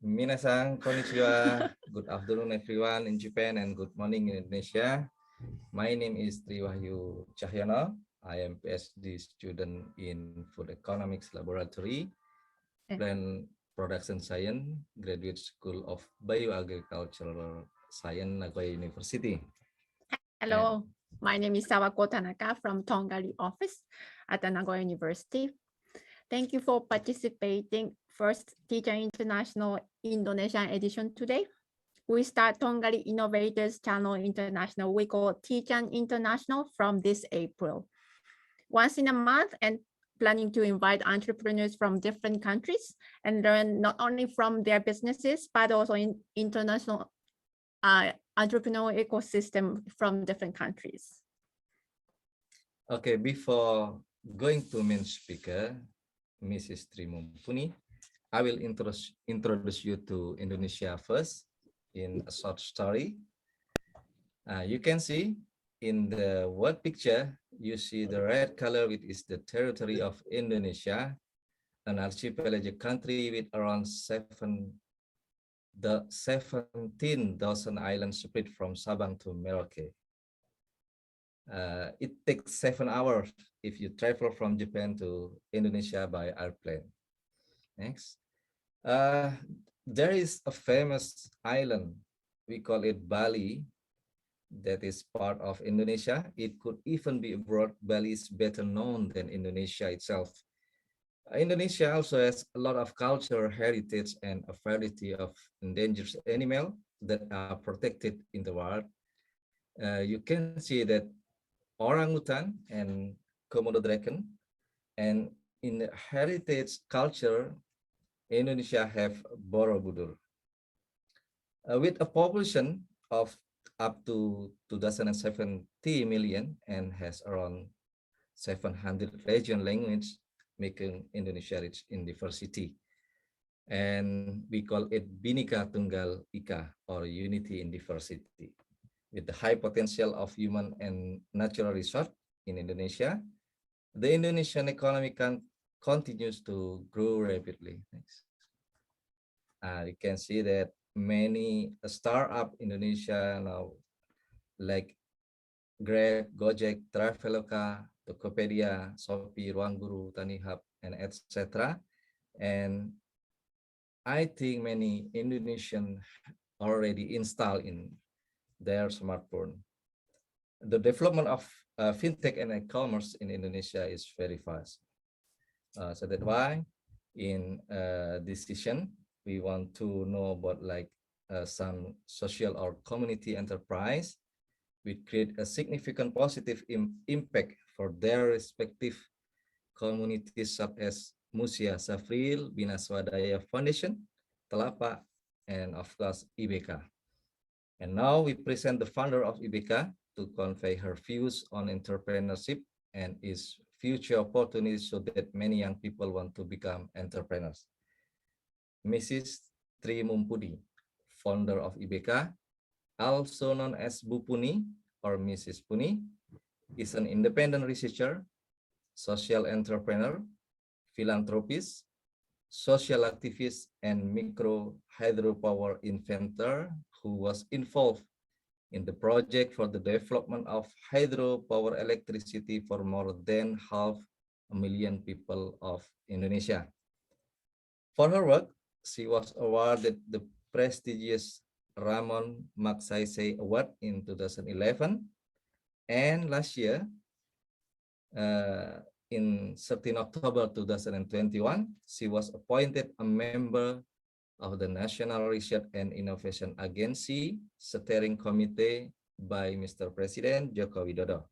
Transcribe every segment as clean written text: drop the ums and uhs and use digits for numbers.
Minasan, konnichiwa. Good afternoon, everyone in Japan, and good morning in Indonesia. My name is Triwahyu Cahyono. I am PhD student in Food Economics Laboratory, Plant Production Science, Graduate School of Bioagricultural Science, Nagoya University. Hello, my name is Sawako Tanaka from Tongali office at the Nagoya University. Thank you for participating first Teacher International Indonesian edition today. We start Tongali Innovators Channel International. We call Teacher International from this April. Once in a month and planning to invite entrepreneurs from different countries and learn not only from their businesses, but also in international entrepreneurial ecosystem from different countries. Okay, before going to main speaker, Mrs. Tri Mumpuni, I will introduce you to Indonesia first in a short story. You can see in the word picture, you see the red color, which is the territory of Indonesia, an archipelagic country with around 17,000 islands spread from Sabang to Merauke. It takes 7 hours if you travel from Japan to Indonesia by airplane. Next. There is a famous island, we call it Bali, that is part of Indonesia. It could even be abroad. Bali is better known than Indonesia itself. Indonesia also has a lot of culture, heritage, and a variety of endangered animals that are protected in the wild. You can see that orangutan and Komodo dragon, and in the heritage culture, Indonesia have Borobudur. With a population of up to 2070 million and has around 700 regional languages, making Indonesia rich in diversity. And we call it Bhinneka Tunggal Ika, or unity in diversity. With the high potential of human and natural resource in Indonesia, the Indonesian economy continues to grow rapidly. You can see that many startup Indonesia now, like Grab, Gojek, Traveloka, Tokopedia, Shopee, Ruangguru, Tanihub, and etc. And I think many Indonesian already installed in their smartphone. The development of fintech and e-commerce in Indonesia is very fast. So that's why in this session, we want to know about like some social or community enterprise which create a significant positive impact for their respective communities, such as Musia Safril, Bina Swadaya Foundation, Telapa, and of course IBK. And now we present the founder of IBK to convey her views on entrepreneurship and its future opportunities so that many young people want to become entrepreneurs. Mrs. Tri Mumpuni, founder of IBK, also known as Bu Puni or Mrs. Puni, is an independent researcher, social entrepreneur, philanthropist, social activist, and micro hydropower inventor who was involved in the project for the development of hydropower electricity for more than 500,000 people of Indonesia. For her work, she was awarded the prestigious Ramon Magsaysay Award in 2011, and last year, in 13 October 2021, she was appointed a member of the National Research and Innovation Agency Steering Committee by Mr. President Joko Widodo.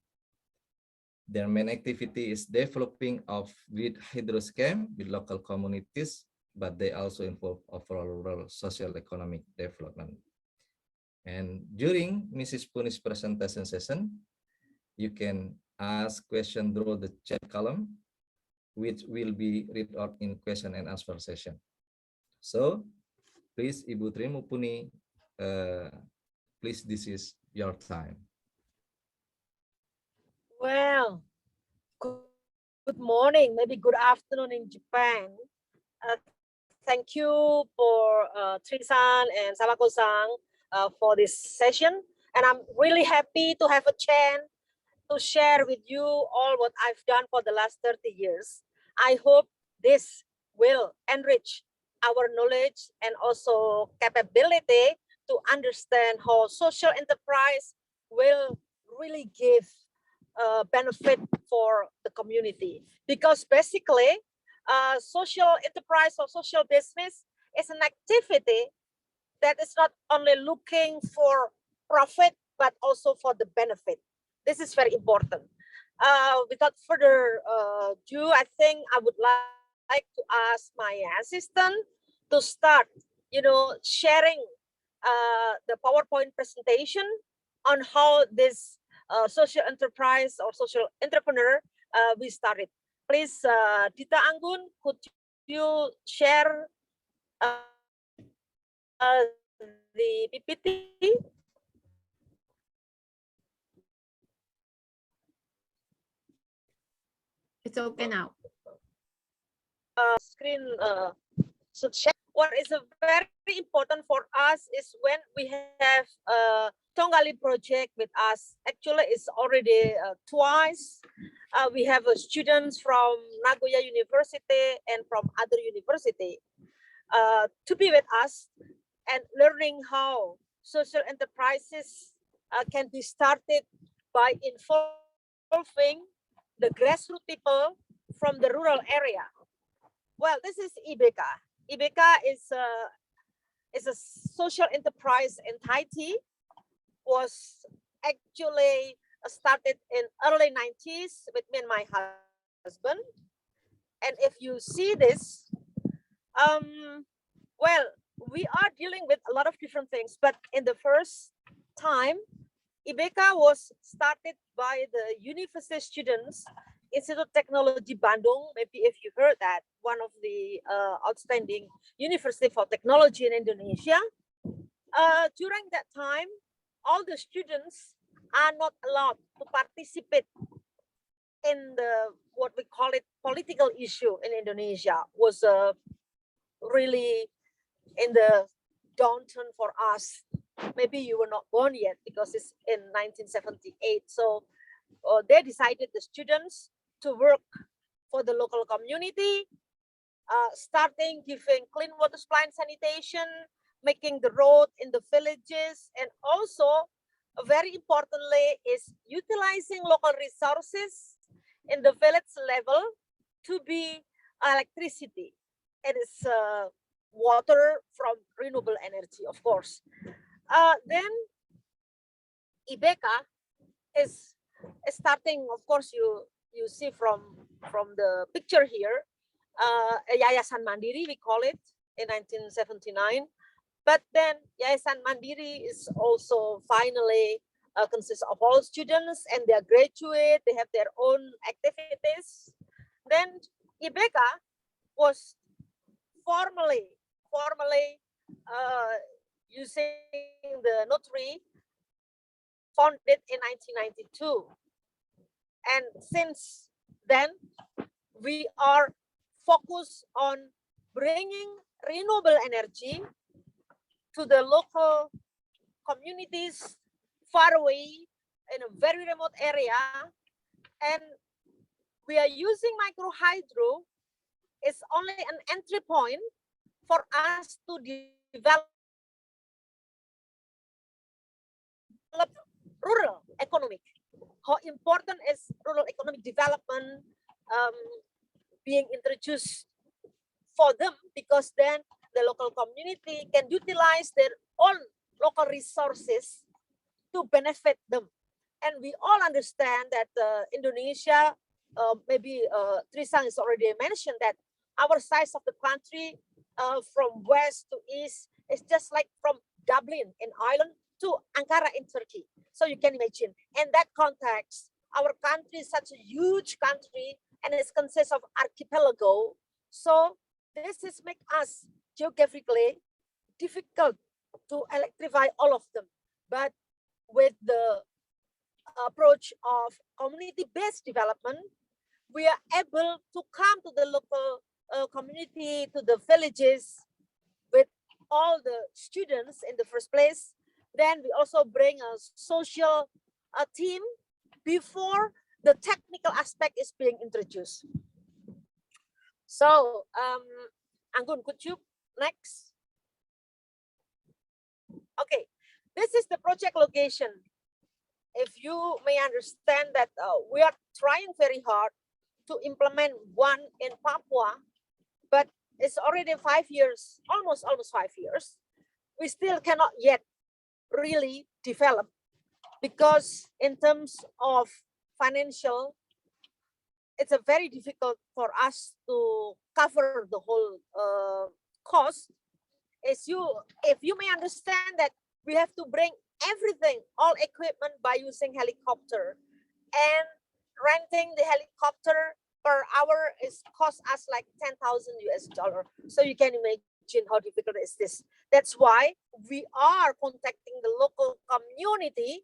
Their main activity is developing of grid hydro scheme with local communities, but they also involve overall rural social economic development. And during Mrs. Puni's presentation session, you can ask questions through the chat column, which will be read out in question and answer session. So, please, Ibu Tri Mumpuni, please, this is your time. Well, good morning, maybe good afternoon in Japan. thank you for Trisan and Sawako-san for this session. And I'm really happy to have a chance to share with you all what I've done for the last 30 years. I hope this will enrich our knowledge and also capability to understand how social enterprise will really give benefit for the community. Because basically, social enterprise or social business is an activity that is not only looking for profit, but also for the benefit. This is very important. Without further ado, I think I would like to ask my assistant to start, sharing the PowerPoint presentation on how this social enterprise or social entrepreneur we started. Please, Dita Anggun, could you share the PPT? It's okay now. Screen should share. What is very important for us is when we have Tongali project with us. Actually, it's already twice. We have students from Nagoya University and from other university to be with us and learning how social enterprises can be started by involving the grassroots people from the rural area. Well, this is IBK. IBK is a social enterprise entity, was actually started in early 90s with me and my husband. And if you see this, well, we are dealing with a lot of different things, but in the first time, IBK was started by the university students, Institute of Technology Bandung. Maybe if you heard that, one of the outstanding university for technology in Indonesia. During that time, all the students are not allowed to participate in the what we call it political issue in Indonesia. Was really in the downturn for us. Maybe you were not born yet because it's in 1978. So they decided, the students, to work for the local community, starting giving clean water supply and sanitation, making the road in the villages, and also very importantly is utilizing local resources in the village level to be electricity. It is water from renewable energy, of course. Then IBK is starting, of course, you see from the picture here, Yayasan Mandiri, we call it, in 1979. But then Yayasan Mandiri is also finally consists of all students, and they are graduate, they have their own activities. Then IBK was formally using the notary, founded in 1992. And since then, we are focused on bringing renewable energy to the local communities far away in a very remote area. And we are using micro hydro. It's only an entry point for us to develop rural economic. How important is rural economic development being introduced for them, because then the local community can utilize their own local resources to benefit them. And we all understand that Indonesia, maybe Trisang has already mentioned that our size of the country from west to east is just like from Dublin in Ireland to Ankara in Turkey. So you can imagine, in that context, our country is such a huge country and it consists of archipelago. So this is make us geographically difficult to electrify all of them. But with the approach of community-based development, we are able to come to the local community, to the villages with all the students in the first place. Then we also bring a social team before the technical aspect is being introduced. So, Anggun, could you next? Okay, this is the project location. If you may understand that we are trying very hard to implement one in Papua, but it's already 5 years, almost 5 years. We still cannot yet really develop because in terms of financial, it's a very difficult for us to cover the whole cost. If you may understand that we have to bring everything, all equipment by using helicopter, and renting the helicopter per hour is cost us like 10,000 US dollar. So you can imagine how difficult is this. That's why we are contacting the local community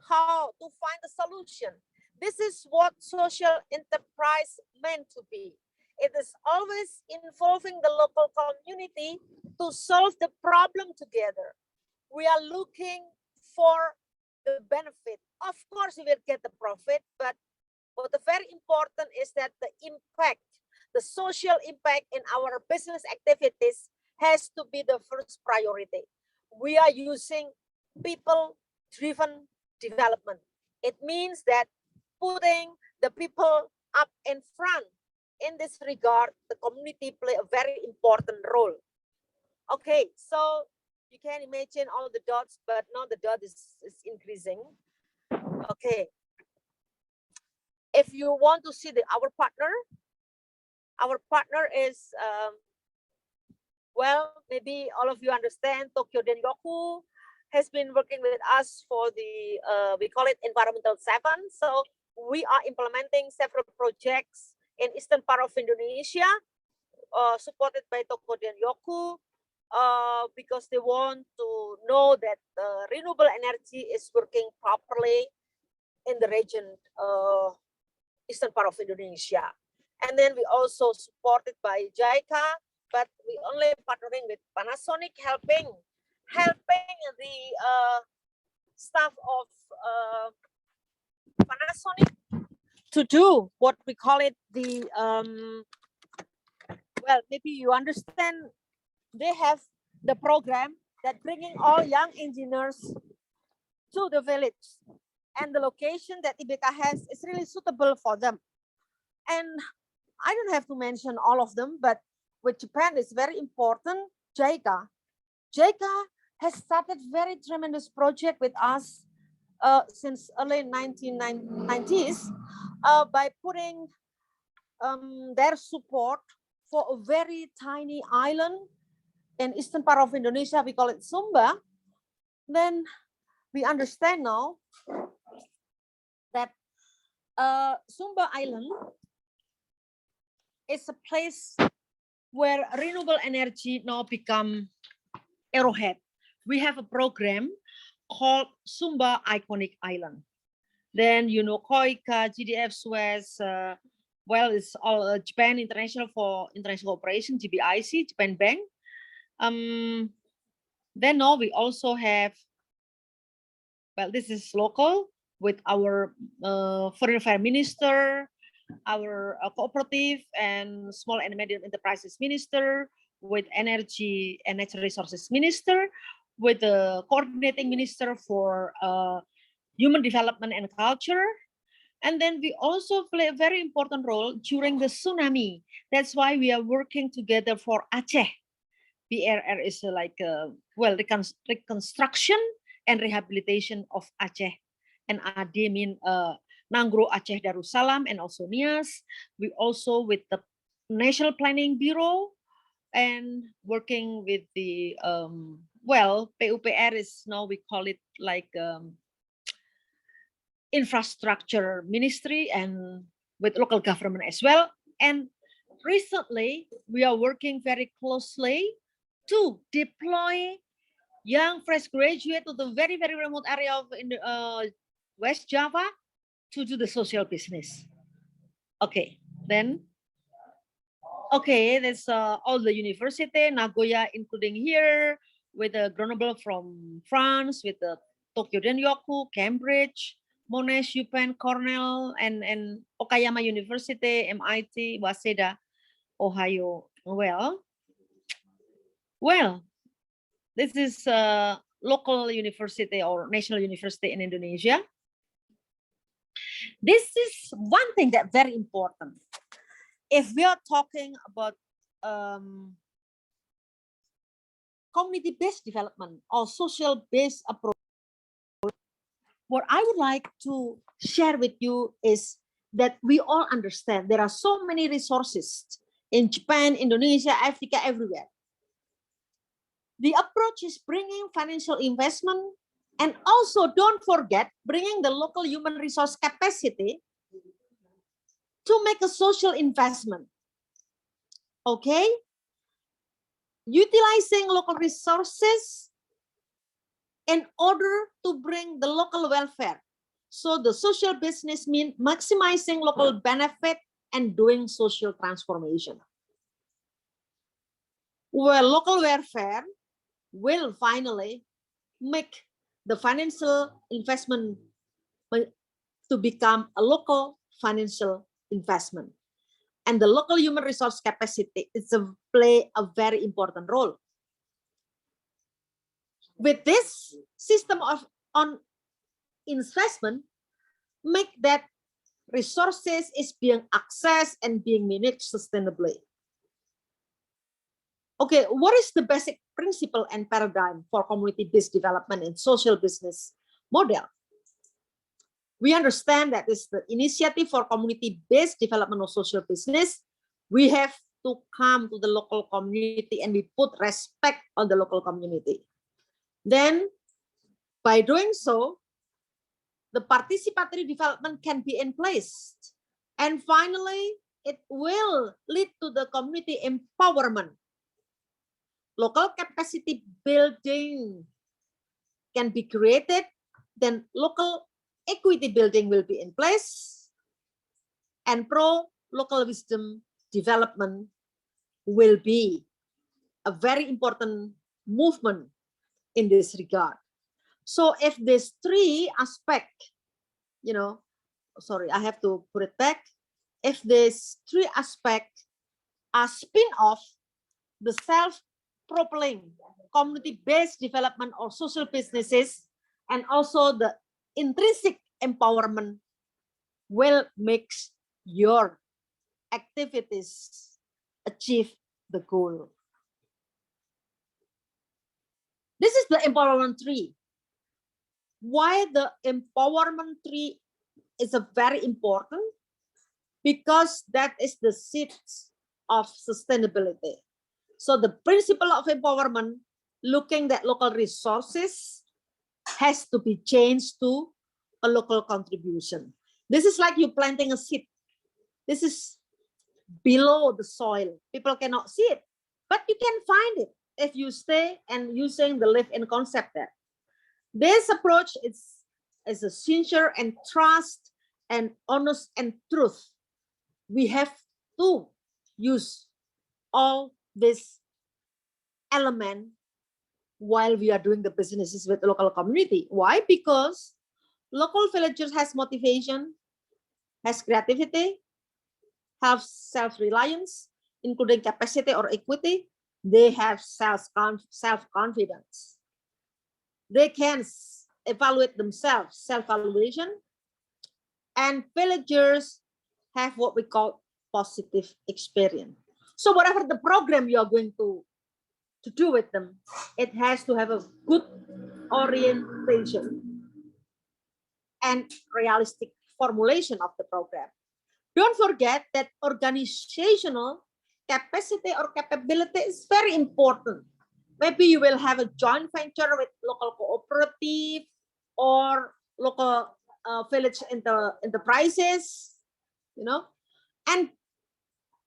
how to find a solution. This is what social enterprise meant to be. It is always involving the local community to solve the problem together. We are looking for the benefit. Of course, we will get the profit, but what the very important is that the impact, the social impact in our business activities has to be the first priority. We are using people-driven development. It means that putting the people up in front. In this regard, the community play a very important role. Okay, so you can imagine all the dots, but now the dot is increasing. Okay. If you want to see our partner is, well, maybe all of you understand Tokyo Denryoku has been working with us for the, we call it Environmental 7. So we are implementing several projects in eastern part of Indonesia, supported by Tokyo Denryoku, because they want to know that renewable energy is working properly in the region, eastern part of Indonesia. And then we also supported by JICA, but we only partnering with Panasonic, helping the staff of Panasonic to do what we call it the, well, maybe you understand, they have the program that bringing all young engineers to the village, and the location that IBK has is really suitable for them. And I don't have to mention all of them, but with Japan is very important. JICA has started very tremendous project with us since early 1990s by putting their support for a very tiny island in eastern part of Indonesia. We call it Sumba. Then we understand now that Sumba Island is a place where renewable energy now become arrowhead. We have a program called Sumba Iconic Island. Then, you know, KOICA, GDF, Suez, well, it's all Japan International for International Cooperation, GBIC, Japan Bank. Then now we also have, well, this is local with our foreign affairs minister, our cooperative and small and medium enterprises minister, with energy and natural resources minister, with the coordinating minister for human development and culture. And then we also play a very important role during the tsunami. That's why we are working together for Aceh. BRR is like, well, reconstruction and rehabilitation of Aceh. And AD mean Nangro Aceh Darussalam and also NIAS. We also with the National Planning Bureau and working with the, well, PUPR is now we call it like infrastructure ministry, and with local government as well. And recently we are working very closely to deploy young fresh graduate to the very, very remote area of West Java to do the social business. Okay, then Okay, there's all the university, Nagoya, including here, with the Grenoble from France, with the Tokyo Denryoku, Cambridge, Monash, UPenn, Cornell, and Okayama University, MIT, Waseda, Ohio. Well, this is a local university or national university in Indonesia. This is one thing that very important. If we are talking about community-based development or social-based approach, what I would like to share with you is that we all understand there are so many resources in Japan, Indonesia, Africa, everywhere. The approach is bringing financial investment, and also don't forget bringing the local human resource capacity to make a social investment. Okay? Utilizing local resources in order to bring the local welfare. So the social business means maximizing local benefit and doing social transformation. Where local welfare will finally make the financial investment to become a local financial investment. And the local human resource capacity is play a very important role. With this system of on investment, make that resources is being accessed and being managed sustainably. Okay, what is the basic principle and paradigm for community-based development and social business model? We understand that this is the initiative for community-based development of social business. We have to come to the local community and we put respect on the local community. Then, by doing so, the participatory development can be in place. And finally, it will lead to the community empowerment. Local capacity building can be created, then local equity building will be in place, and pro-local wisdom development will be a very important movement in this regard. So if these three aspects, I have to put it back. If these three aspects are spin-off, the self-propelling community-based development or social businesses, and also the intrinsic empowerment will make your activities achieve the goal. This is the empowerment tree. Why the empowerment tree is a very important? Because that is the seed of sustainability. So the principle of empowerment, looking at local resources, has to be changed to a local contribution. This is like you planting a seed. This is below the soil. People cannot see it, but you can find it if you stay and using the live-in concept there. This approach is a sincere and trust and honest and truth. We have to use all this element while we are doing the businesses with the local community. Why? Because local villagers has motivation, has creativity, have self-reliance, including capacity or equity. They have self-confidence. They can evaluate themselves, self-evaluation, and villagers have what we call positive experience. So whatever the program you are going to do with them, it has to have a good orientation and realistic formulation of the program. Don't forget that organizational capacity or capability is very important. Maybe you will have a joint venture with local cooperative or local village enterprises, and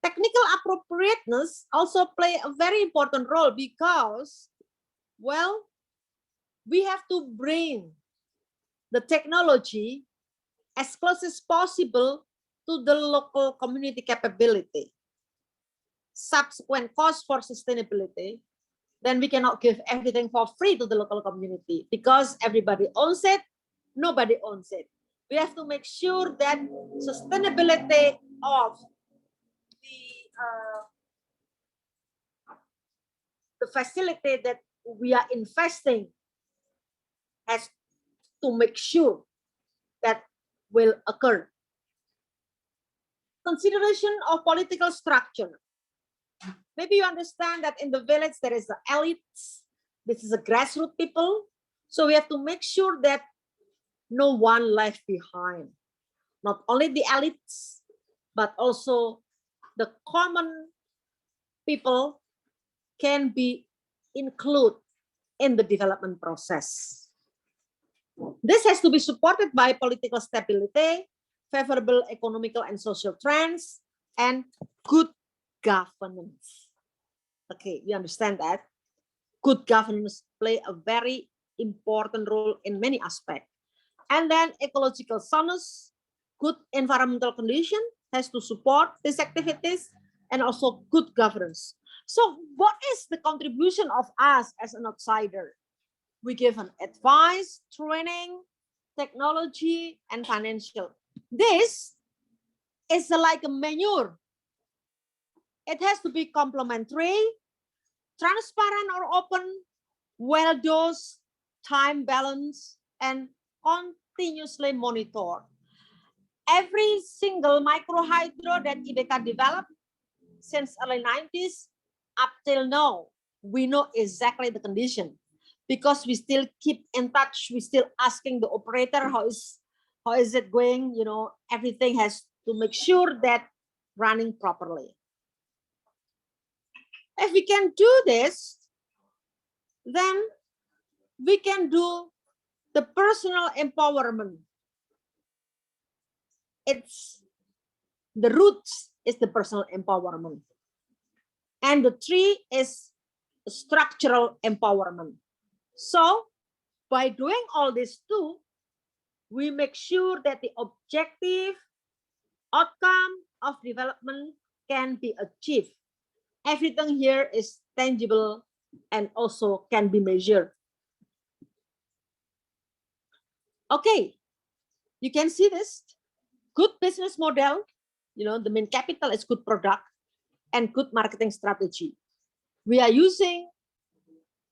technical appropriateness also play a very important role because, well, we have to bring the technology as close as possible to the local community capability. subsequent cost for sustainability, then we cannot give everything for free to the local community because everybody owns it, nobody owns it. We have to make sure that sustainability of the facility that we are investing has to make sure that will occur. Consideration of political structure. Maybe you understand that in the village there is the elites. This is a grassroots people. So we have to make sure that no one left behind. Not only the elites, but also the common people can be included in the development process. This has to be supported by political stability, favorable economical and social trends, and good governance. Okay, you understand that? Good governance play a very important role in many aspects. And then ecological soundness, good environmental condition has to support these activities, and also good governance. So what is the contribution of us as an outsider? We give an advice, training, technology, and financial. This is like a manure. It has to be complementary, transparent or open, well-dosed, time balanced, and continuously monitored. Every single micro hydro that IBK developed since early 90s up till now, we know exactly the condition because we still keep in touch. We still asking the operator how is it going. You know, everything has to make sure that running properly. If we can do this, then we can do the personal empowerment. It's the roots is the personal empowerment. And the tree is structural empowerment. So by doing all this too, we make sure that the objective outcome of development can be achieved. Everything here is tangible and also can be measured. Okay, you can see this. Good business model, you know, the main capital is good product and good marketing strategy. We are using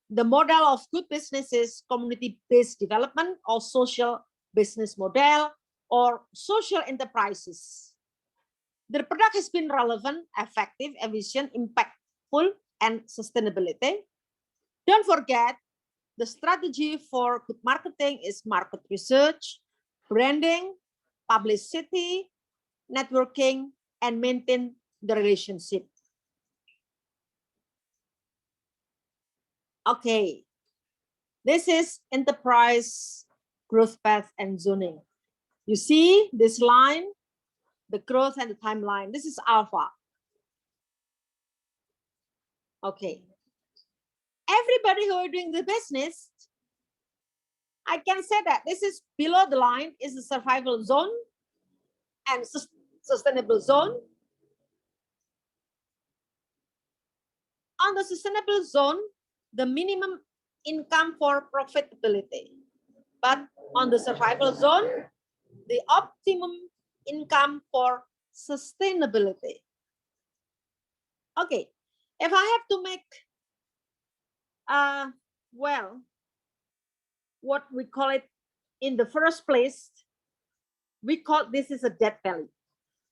the model of good businesses, community-based development or social business model or social enterprises. The product has been relevant, effective, efficient, impactful, and sustainability. Don't forget, the strategy for good marketing is market research, branding, publicity, networking, and maintain the relationship. Okay, this is enterprise growth path and zoning. You see this line, the growth and the timeline. This is alpha. Okay. Everybody who are doing the business, I can say that this is below the line is the survival zone and sustainable zone. On the sustainable zone, the minimum income for profitability. But on the survival zone, the optimum income for sustainability. Okay, if I have to make, well, what we call it in the first place, we call this is a dead valley.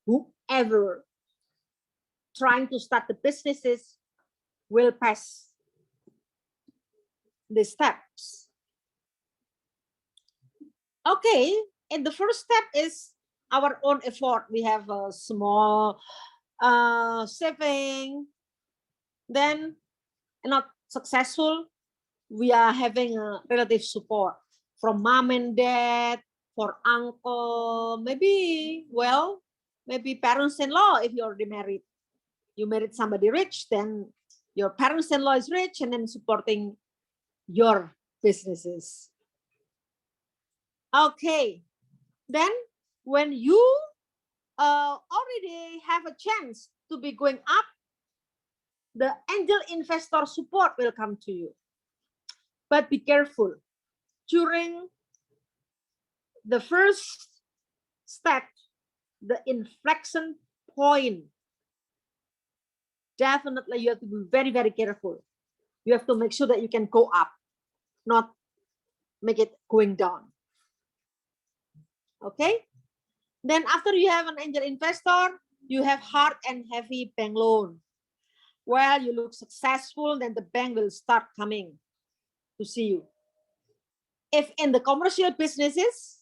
Whoever trying to start the businesses will pass the steps. Okay, and the first step is our own effort. We have a small saving, then not successful, we are having a relative support from mom and dad, for uncle, maybe, well, maybe parents-in-law if you're already married. You married somebody rich, then your parents-in-law is rich and then supporting your businesses. Okay, then when you already have a chance to be going up, the angel investor support will come to you. But be careful. During the first step, the inflection point, definitely you have to be very, very careful. You have to make sure that you can go up, not make it going down. Okay? Then after you have an angel investor, you have hard and heavy bank loan. Well, you look successful, then the bank will start coming to see you. If in the commercial businesses,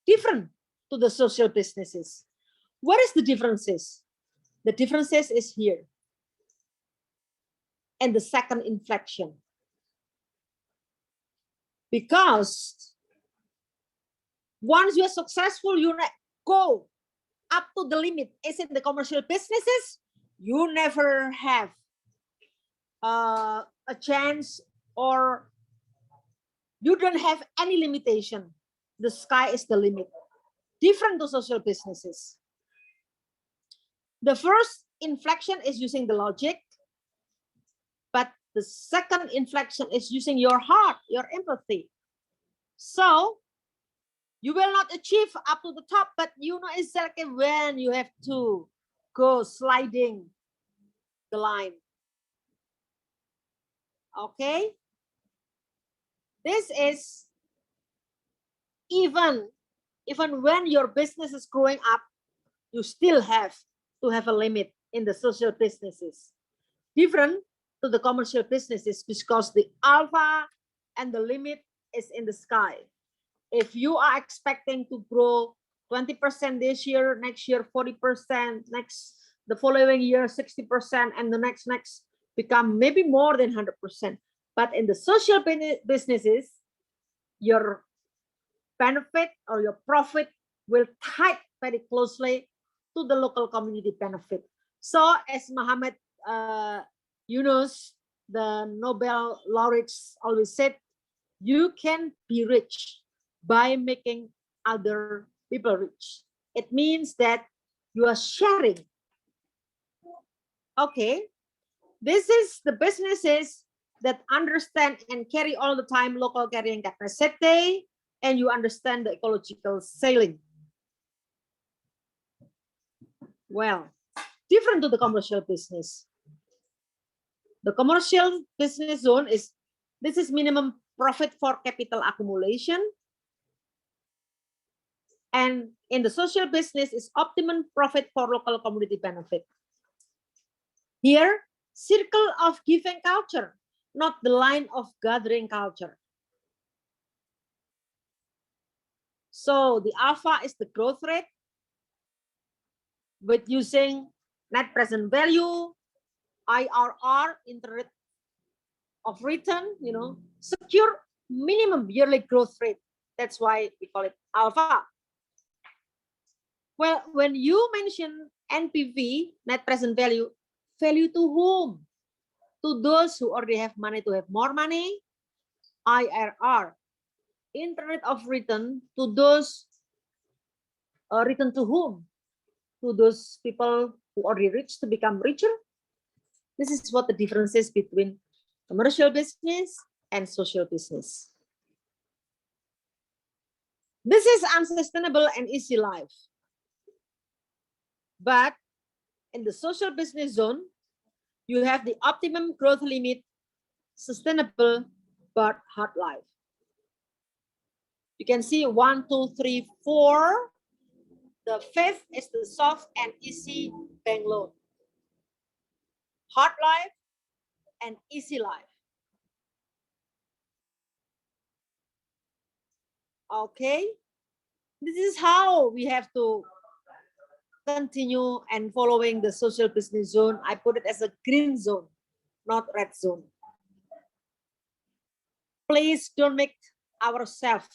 different to the social businesses. What is the differences? The differences is here. And the second inflection. Because once you are successful, you go up to the limit. Is in the commercial businesses, you never have a chance, or you don't have any limitation. The sky is the limit. Different to social businesses. The first inflection is using the logic, but the second inflection is using your heart, your empathy. So you will not achieve up to the top, but you know exactly when you have to go sliding the line. Okay? This is even when your business is growing up, you still have to have a limit in the social businesses. Different to the commercial businesses, because the alpha and the limit is in the sky. If you are expecting to grow 20% this year, next year 40%, the following year 60%, and the next become maybe more than 100%. But in the social businesses, your benefit or your profit will tie very closely to the local community benefit. So as Muhammad Yunus, the Nobel laureates, always said, you can be rich by making other people rich. It means that you are sharing. Okay, this is the businesses that understand and carry all the time local carrying capacity, and you understand the ecological sailing. Well, different to the commercial business. The commercial business zone is, this is minimum profit for capital accumulation. And in the social business is optimum profit for local community benefit. Here, circle of giving culture, not the line of gathering culture. So the alpha is the growth rate with using net present value, IRR, interest of return, secure minimum yearly growth rate. That's why we call it alpha. Well, when you mention NPV, net present value, value to whom? To those who already have money to have more money. IRR, interest of return, to those return to whom? To those people who already rich to become richer. This is what the difference is between commercial business and social business. This is unsustainable and easy life. But in the social business zone, you have the optimum growth limit, sustainable but hard life. You can see 1, 2, 3, 4. The fifth is the soft and easy bank loan. Hard life and easy life. Okay, this is how we have to continue and following the social business zone. I put it as a green zone, not red zone. Please don't make ourselves,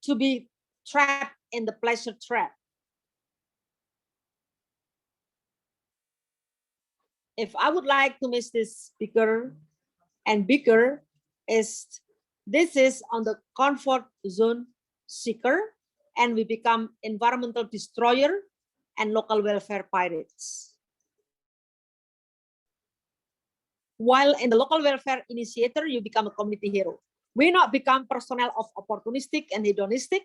to be trapped in the pleasure trap. If I would like to make this bigger and bigger, this is on the comfort zone seeker, and we become environmental destroyer and local welfare pirates. While in the local welfare initiator, you become a community hero. We not become personnel of opportunistic and hedonistic,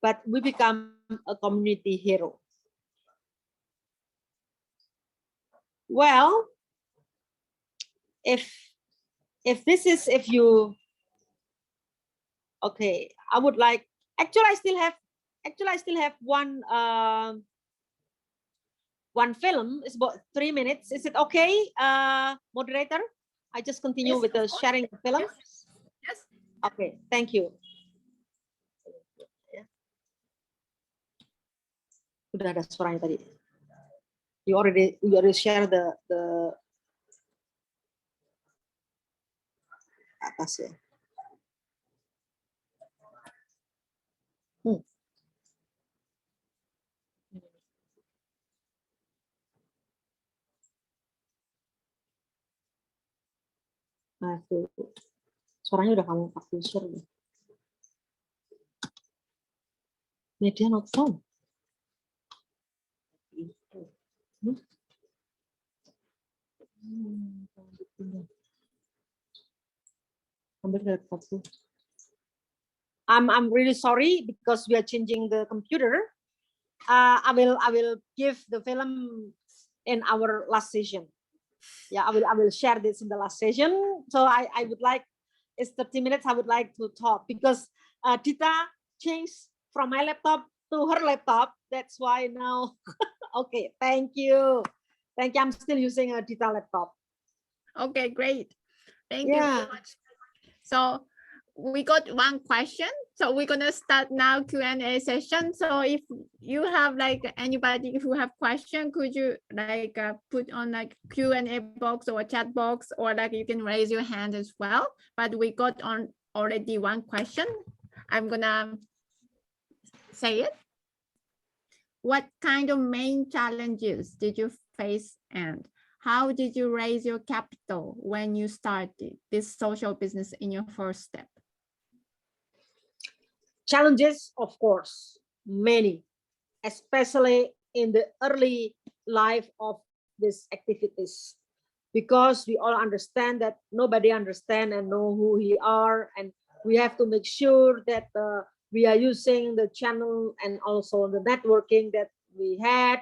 but we become a community hero. Well, if you, okay, I would like, actually I still have one film. It's about 3 minutes. Is it okay, moderator? I just continue Yes, with the sharing the film. Yes. Yes. Okay, thank you. Udah ada suaranya tadi. You already share the atas ya. Nah, tuh. Suaranya udah kamu pakai share nih. Media not found. I'm really sorry because we are changing the computer. I will give the film in our last session. Yeah, I will share this in the last session. So I would like, it's 30 minutes. I would like to talk because Dita changed from my laptop to her laptop. That's why now. Okay, thank you. Thank you. I'm still using a Dita laptop. Okay, great. Thank you very much. So we got one question. So we're gonna start now Q&A session. So if you have like anybody who have question, could you like put on like Q&A box or chat box, or like you can raise your hand as well. But we got on already one question. I'm gonna say it. What kind of main challenges did you face, and how did you raise your capital when you started this social business in your first step? Challenges, of course, many, especially in the early life of these activities, because we all understand that nobody understand and know who we are, and we have to make sure that we are using the channel and also the networking that we had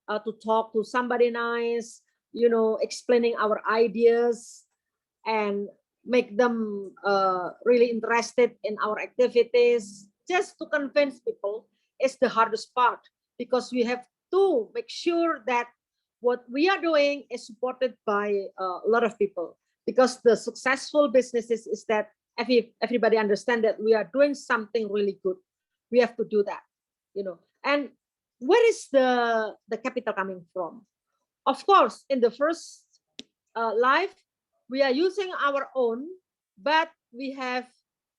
to talk to somebody nice, you know, explaining our ideas and make them really interested in our activities. Just to convince people is the hardest part, because we have to make sure that what we are doing is supported by a lot of people, because the successful businesses is that everybody understand that we are doing something really good. We have to do that, you know. And where is the capital coming from? Of course, in the first life, we are using our own, but we have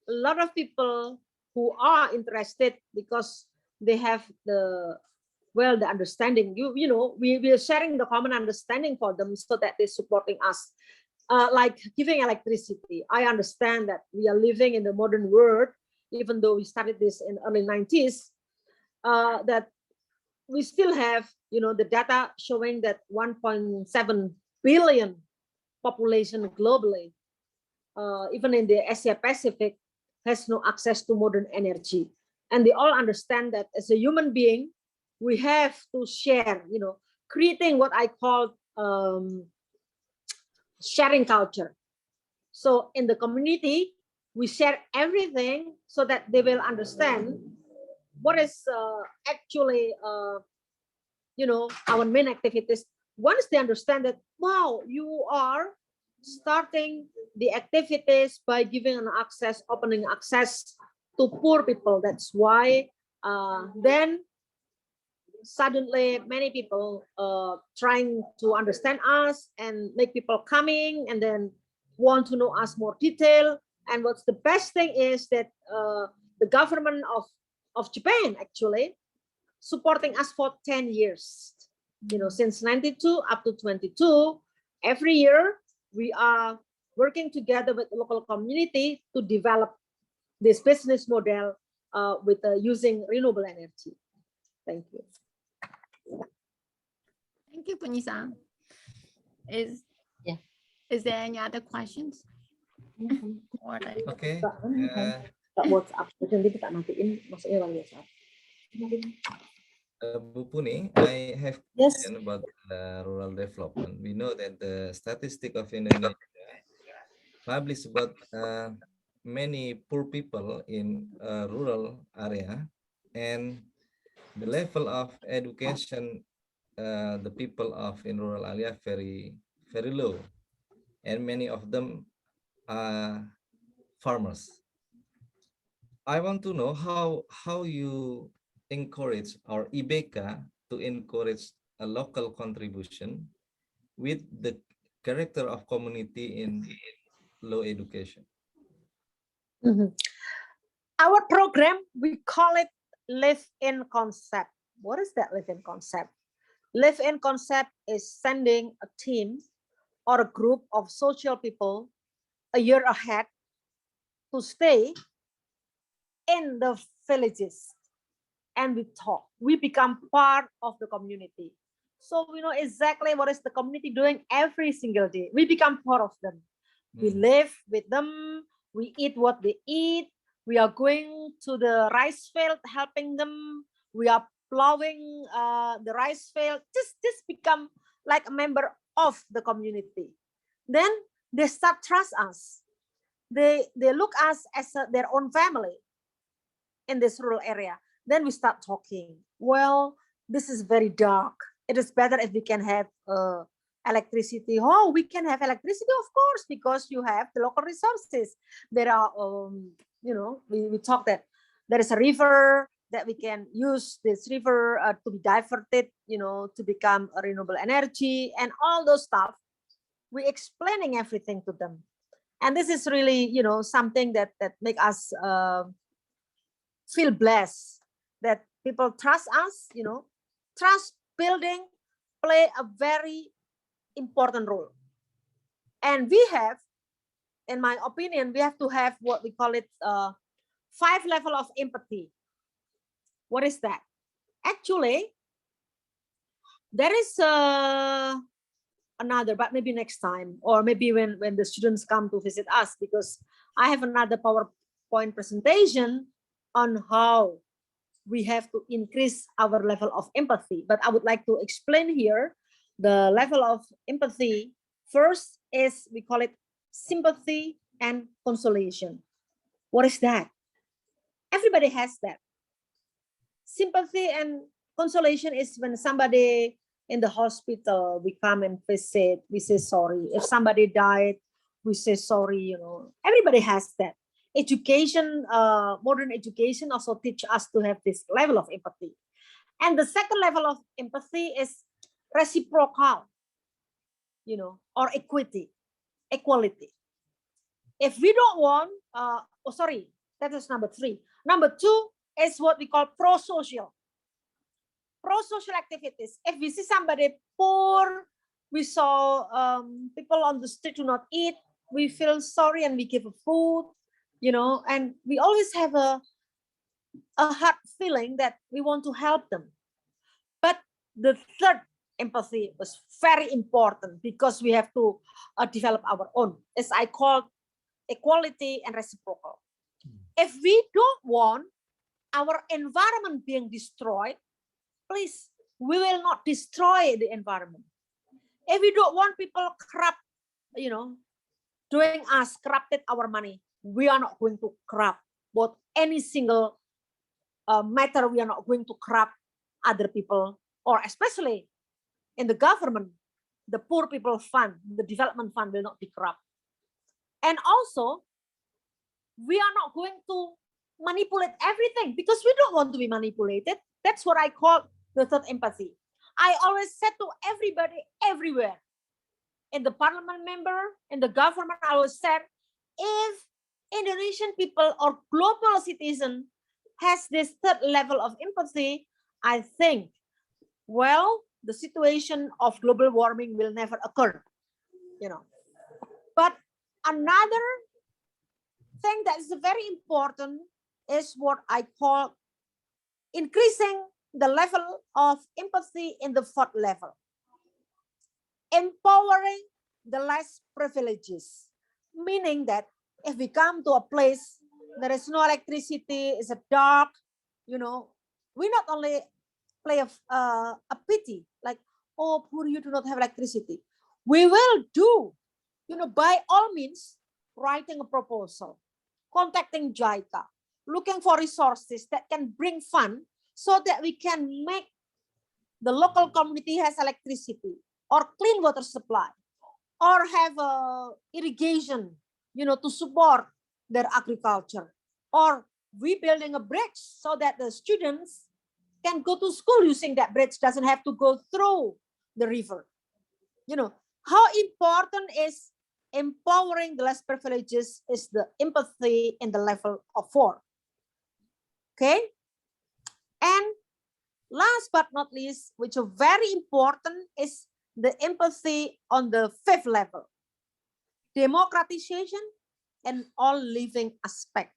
a lot of people who are interested because they have the understanding. You know, we are sharing the common understanding for them so that they're supporting us. Like giving electricity. I understand that we are living in the modern world, even though we started this in early 90s, that we still have, you know, the data showing that 1.7 billion population globally, even in the Asia Pacific, has no access to modern energy. And they all understand that as a human being, we have to share, you know, creating what I call sharing culture. So in the community, we share everything so that they will understand what is actually, you know, our main activities. Once they understand that, wow, you are starting the activities by giving an access, opening access to poor people. That's why then suddenly many people trying to understand us and make people coming and then want to know us more detail. And what's the best thing is that the government of Japan actually supporting us for 10 years, you know, since 92 up to 22. Every year we are working together with the local community to develop this business model with using renewable energy. Thank you. Thank you, Punyi-san. Is there any other questions? Or like, Okay. Tak WhatsApp, nanti kita matiin, masuknya lewat WhatsApp. Bu Puni, I have Yes. question about rural development. We know that the statistic of Indonesia published about many poor people in rural area, and the level of education the people of in rural area very low, and many of them are farmers. I want to know how you encourage or IBK to encourage a local contribution with the character of community in low education. Our program, we call it live-in concept. What is that live-in concept? Live-in concept is sending a team or a group of social people a year ahead to stay in the villages, and we talk. We become part of the community. So we know exactly what is the community doing every single day. We become part of them. We live with them. We eat what they eat. We are going to the rice field, helping them. We are plowing the rice field. Just become like a member of the community. Then they start trust us. They look us as their own family in this rural area. Then we start talking. Well, this is very dark. It is better if we can have electricity. Oh, we can have electricity, of course, because you have the local resources. There are, we talk that there is a river that we can use this river to be diverted, to become a renewable energy and all those stuff. We're explaining everything to them. And this is really, something that make us feel blessed that people trust us. Trust building play a very important role. And we have, in my opinion, we have to have what we call it 5 level of empathy. What is that? Actually, there is another, but maybe next time, or maybe when the students come to visit us, because I have another PowerPoint presentation on how we have to increase our level of empathy. But I would like to explain here the level of empathy. First is, we call it sympathy and consolation. What is that? Everybody has that. Sympathy and consolation is when somebody in the hospital, we come and visit, we say sorry. If somebody died, we say sorry. Everybody has that. Education, modern education also teach us to have this level of empathy. And the second level of empathy is reciprocal, or equality. If we don't want, that is number 3. Number 2 is what we call pro-social. Pro-social activities. If we see somebody poor, we saw people on the street do not eat, we feel sorry and we give a food, and we always have a heart feeling that we want to help them. But the third empathy was very important, because we have to develop our own, as I call equality and reciprocal. If we don't want our environment being destroyed, please, we will not destroy the environment. If we don't want people corrupt, doing us corrupted our money, we are not going to corrupt. But any single matter, we are not going to corrupt other people, or especially in the government, the poor people fund, the development fund will not be corrupt. And also, we are not going to manipulate everything, because we don't want to be manipulated. That's what I call the third empathy. I always said to everybody, everywhere, in the parliament member, in the government, I always said, if Indonesian people or global citizen has this third level of empathy, I think, well, the situation of global warming will never occur, But another thing that is very important is what I call increasing the level of empathy in the 4th level. Empowering the less privileges. Meaning that if we come to a place, there is no electricity, it's a dark, we not only play a pity, like, oh, poor you do not have electricity. We will do, by all means, writing a proposal, contacting JICA, looking for resources that can bring fund so that we can make the local community has electricity or clean water supply or have irrigation, to support their agriculture, or rebuilding a bridge so that the students can go to school using that bridge, doesn't have to go through the river. How important is empowering the less privileges is the empathy in the level of 4. Okay. And last but not least, which is very important, is the empathy on the 5th level. Democratization and all living aspect.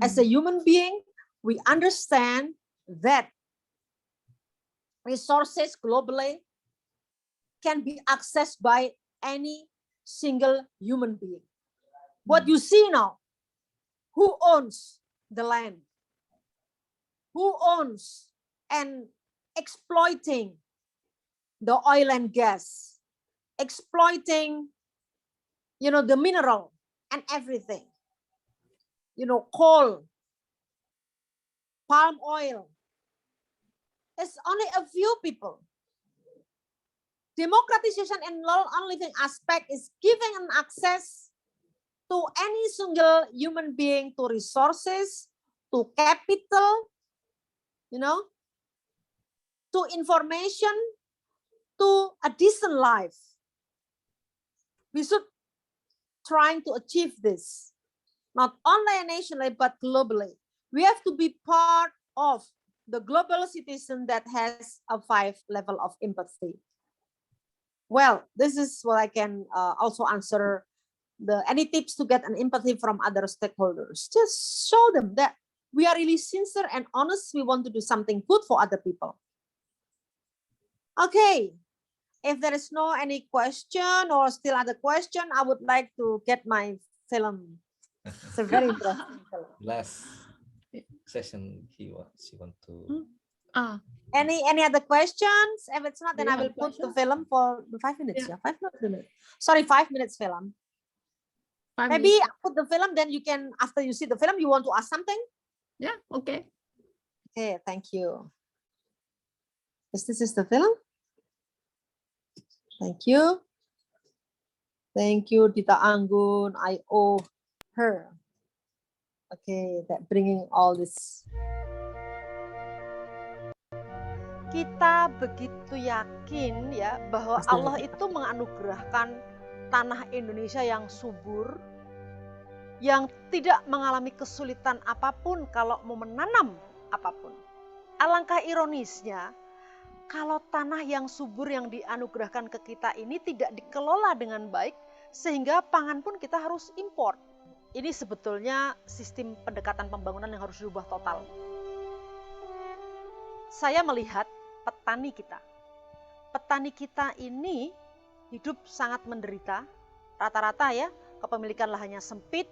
As a human being, we understand that resources globally can be accessed by any single human being. What you see now, who owns the land? Who owns and exploiting the oil and gas, exploiting, the mineral and everything, coal, palm oil. It's only a few people. Democratization and non-living aspect is giving an access to any single human being to resources, to capital, to information, to a decent life. We should trying to achieve this, not only nationally, but globally. We have to be part of the global citizen that has a 5 level of empathy. Well, this is what I can also answer. Any tips to get an empathy from other stakeholders? Just show them that we are really sincere and honest. We want to do something good for other people. Okay. If there is no any question or still other question, I would like to get my film. It's a very interesting film. Last session, she want to. Any other questions? If it's not, then I will put the film for 5 minutes. Yeah, 5 minutes. Sorry, 5 minutes film. Maybe I put the film, then you can, after you see the film, you want to ask something? Yeah, okay. Okay, thank you. This is the film. Thank you. Thank you, Dita Anggun. I owe her. Okay, that bringing all this. Kita begitu yakin ya bahwa Allah itu menganugerahkan tanah Indonesia yang subur, yang tidak mengalami kesulitan apapun kalau mau menanam apapun. Alangkah ironisnya, kalau tanah yang subur yang dianugerahkan ke kita ini tidak dikelola dengan baik, sehingga pangan pun kita harus import. Ini sebetulnya sistem pendekatan pembangunan yang harus diubah total. Saya melihat petani kita. Petani kita ini hidup sangat menderita. Rata-rata ya, kepemilikan lahannya sempit,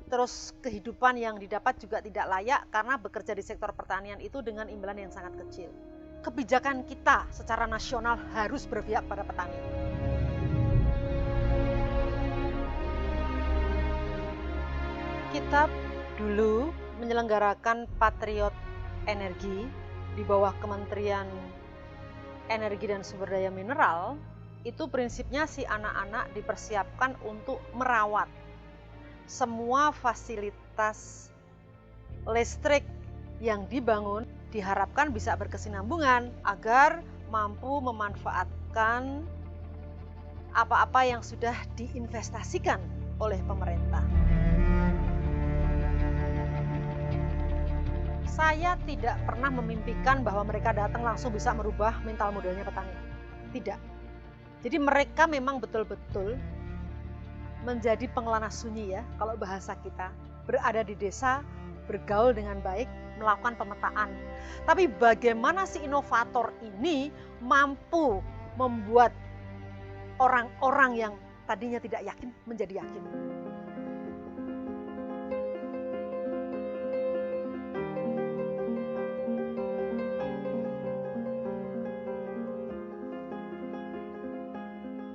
terus kehidupan yang didapat juga tidak layak karena bekerja di sektor pertanian itu dengan imbalan yang sangat kecil. Kebijakan kita secara nasional harus berpihak pada petani. Kita dulu menyelenggarakan Patriot Energi di bawah Kementerian Energi dan Sumber Daya Mineral. Itu prinsipnya si anak-anak dipersiapkan untuk merawat semua fasilitas listrik yang dibangun, diharapkan bisa berkesinambungan agar mampu memanfaatkan apa-apa yang sudah diinvestasikan oleh pemerintah. Saya tidak pernah memimpikan bahwa mereka datang langsung bisa merubah mental modalnya petani. Tidak. Jadi mereka memang betul-betul menjadi pengelana sunyi ya, kalau bahasa kita. Berada di desa, bergaul dengan baik, melakukan pemetaan. Tapi bagaimana si inovator ini mampu membuat orang-orang yang tadinya tidak yakin menjadi yakin.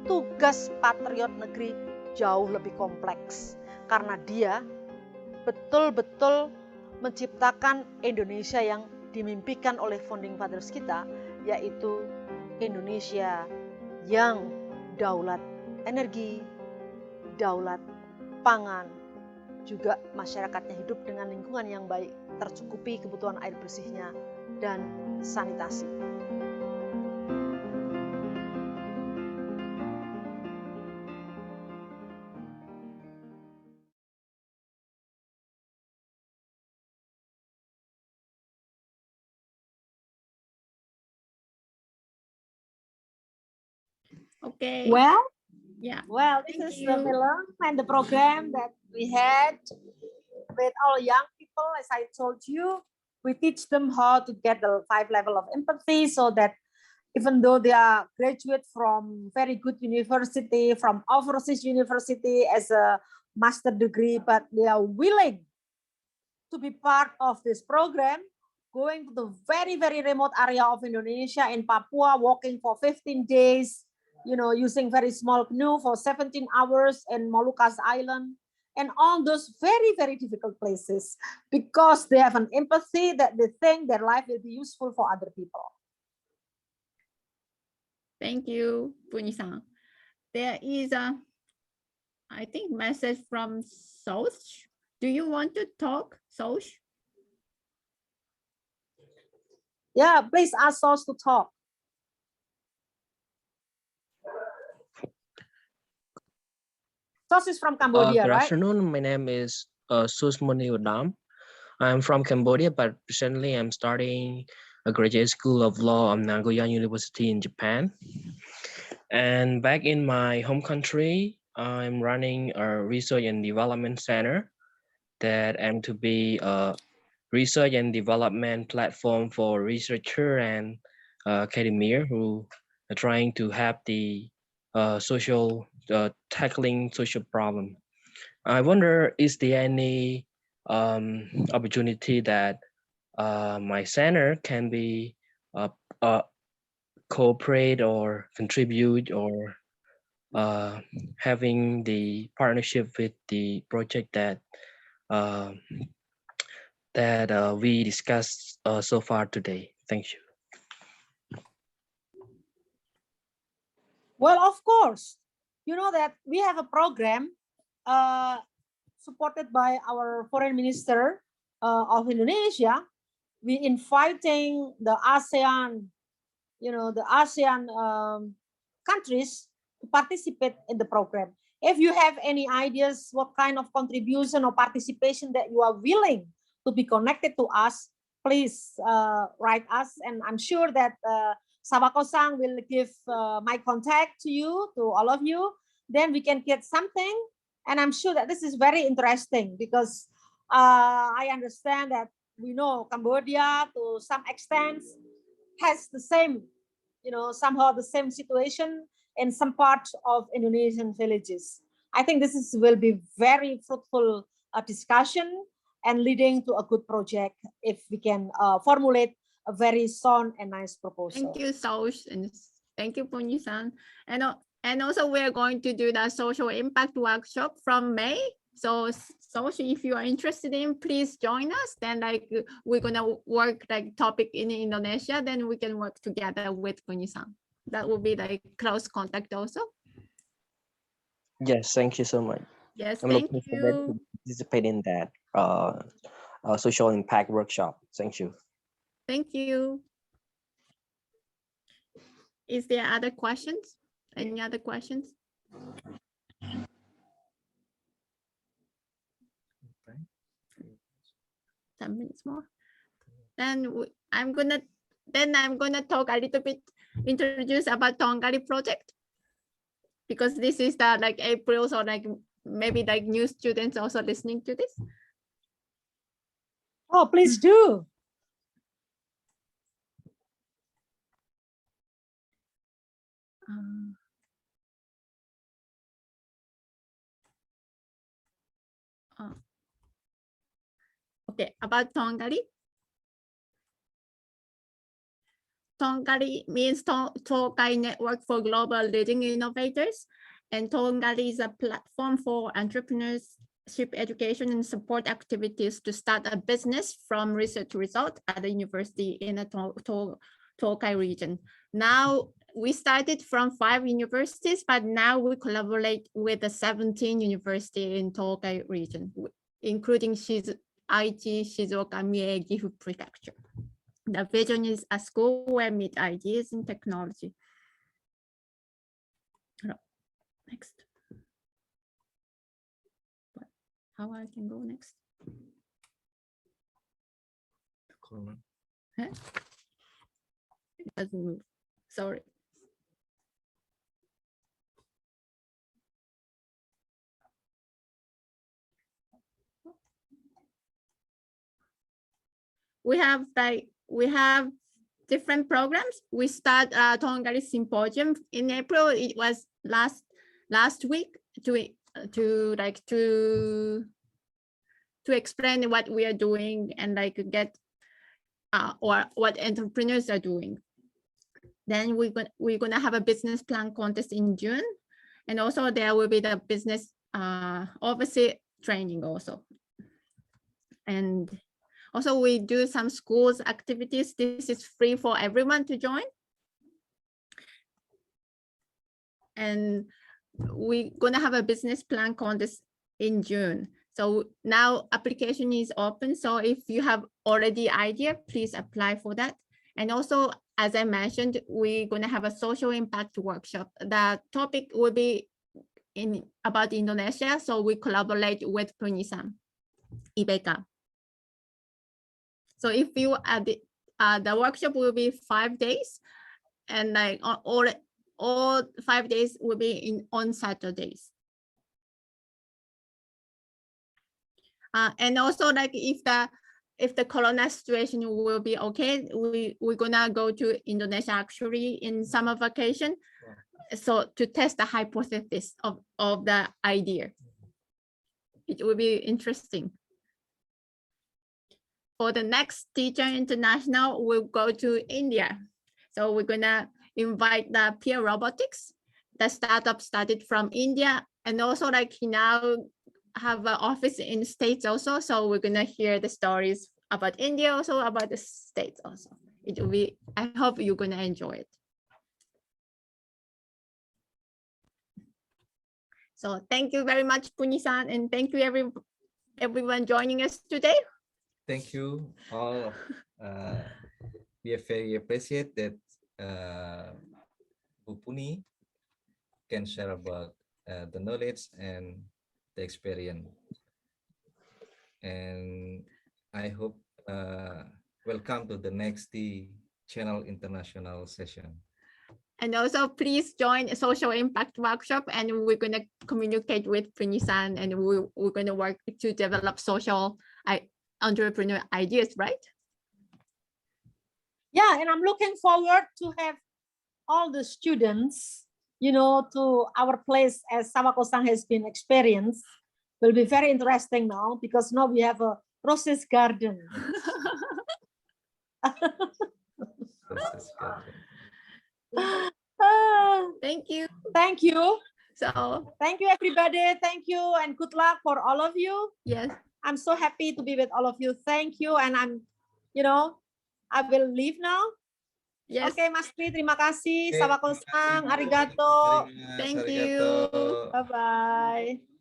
Tugas patriot negeri jauh lebih kompleks karena dia betul-betul menciptakan Indonesia yang dimimpikan oleh founding fathers kita, yaitu Indonesia yang daulat energi, daulat pangan, juga masyarakatnya hidup dengan lingkungan yang baik, tercukupi kebutuhan air bersihnya dan sanitasi. Okay. Well, this Thank is you. the film and the program that we had with all young people. As I told you, we teach them how to get the 5 level of empathy, so that even though they are graduate from very good university, from overseas university as a master degree, but they are willing to be part of this program, going to the very, very remote area of Indonesia in Papua, walking for 15 days, using very small canoe for 17 hours in Molucas Island, and all those very, very difficult places, because they have an empathy that they think their life will be useful for other people. Thank you, Puni-san. There is a, I think, message from Soch. Do you want to talk, Soch? Yeah, please ask Soch to talk. Soch is from Cambodia, Good right? afternoon. My name is Susmoni Udam. I'm from Cambodia, but recently I'm starting a graduate school of law at Nagoya University in Japan. And back in my home country, I'm running a research and development center that aim to be a research and development platform for researcher and academia who are trying to have the tackling social problem. I wonder, is there any opportunity that my center can be cooperate or contribute or having the partnership with the project that we discussed so far today? Thank you. Well, of course, you know that we have a program supported by our foreign minister of Indonesia. We inviting the ASEAN, the ASEAN countries to participate in the program. If you have any ideas, what kind of contribution or participation that you are willing to be connected to us, please write us. And I'm sure that Sawako-san will give my contact to you, to all of you. Then we can get something. And I'm sure that this is very interesting, because I understand that we know Cambodia to some extent has the same, somehow the same situation in some parts of Indonesian villages. I think this will be very fruitful discussion and leading to a good project if we can formulate a very sound and nice proposal. Thank you, Soch, and thank you, Puni-san. And also we're going to do the social impact workshop from May. So if you are interested in, please join us. Then we're gonna work topic in Indonesia. Then we can work together with Puni-san. That will be close contact also. Yes, thank you so much. Yes, I'm thank looking forward you. to participate in that social impact workshop. Thank you. Thank you. Is there other questions? Any other questions? Okay. 10 minutes more. Then I'm gonna talk a little bit, introduce about Tongali project, because this is the April, so maybe new students also listening to this. Oh, please do. Okay, about Tongali. Tongali means Tokai Network for Global Leading Innovators. And Tongali is a platform for entrepreneurship education and support activities to start a business from research result at the university in the Tokai region. Now, we started from 5 universities, but now we collaborate with the 17 universities in Tokai region, including Aichi, Shizuoka, Mie, Gifu Prefecture. The vision is a school where meet ideas in technology. Next. How I can go next? Huh? It doesn't move. Sorry. We have different programs. We start Tongali Symposium in April. It was last week to explain what we are doing and like get or what entrepreneurs are doing. Then we're gonna have a business plan contest in June, and also there will be the business overseas training also. And also we do some schools activities. This is free for everyone to join. And we're gonna have a business plan contest in June. So now application is open. So if you have already idea, please apply for that. And also, as I mentioned, we're gonna have a social impact workshop. The topic will be about Indonesia. So we collaborate with Punisan, IBK. So if you the workshop will be 5 days, and like all 5 days will be on Saturdays. And also, like if the corona situation will be okay, we're gonna go to Indonesia actually in summer vacation, so to test the hypothesis of the idea. It will be interesting. For the next Teacher International, we'll go to India. So we're gonna invite the peer robotics. The startup started from India, and also like now have an office in the States also. So we're gonna hear the stories about India, also about the States also. It will be, I hope you're gonna enjoy it. So thank you very much, Puni-san, and thank you everyone joining us today. Thank you all. We are very appreciate that Bu Puni can share about the knowledge and the experience. And I hope welcome to the next Channel International session. And also please join a social impact workshop, and we're going to communicate with Puni-san, and we're going to work to develop social entrepreneur ideas, right? Yeah, and I'm looking forward to have all the students, you know, to our place as Sawako-san has been experienced. Will be very interesting now, because now we have a roses garden. Thank you. Thank you. So thank you, everybody. Thank you, and good luck for all of you. Yes. I'm so happy to be with all of you. Thank you. And I'm, you know, I will leave now. Yes. Okay, Mas Tri, terima kasih. Okay, Sawako-san, arigato. Thank you. Bye-bye.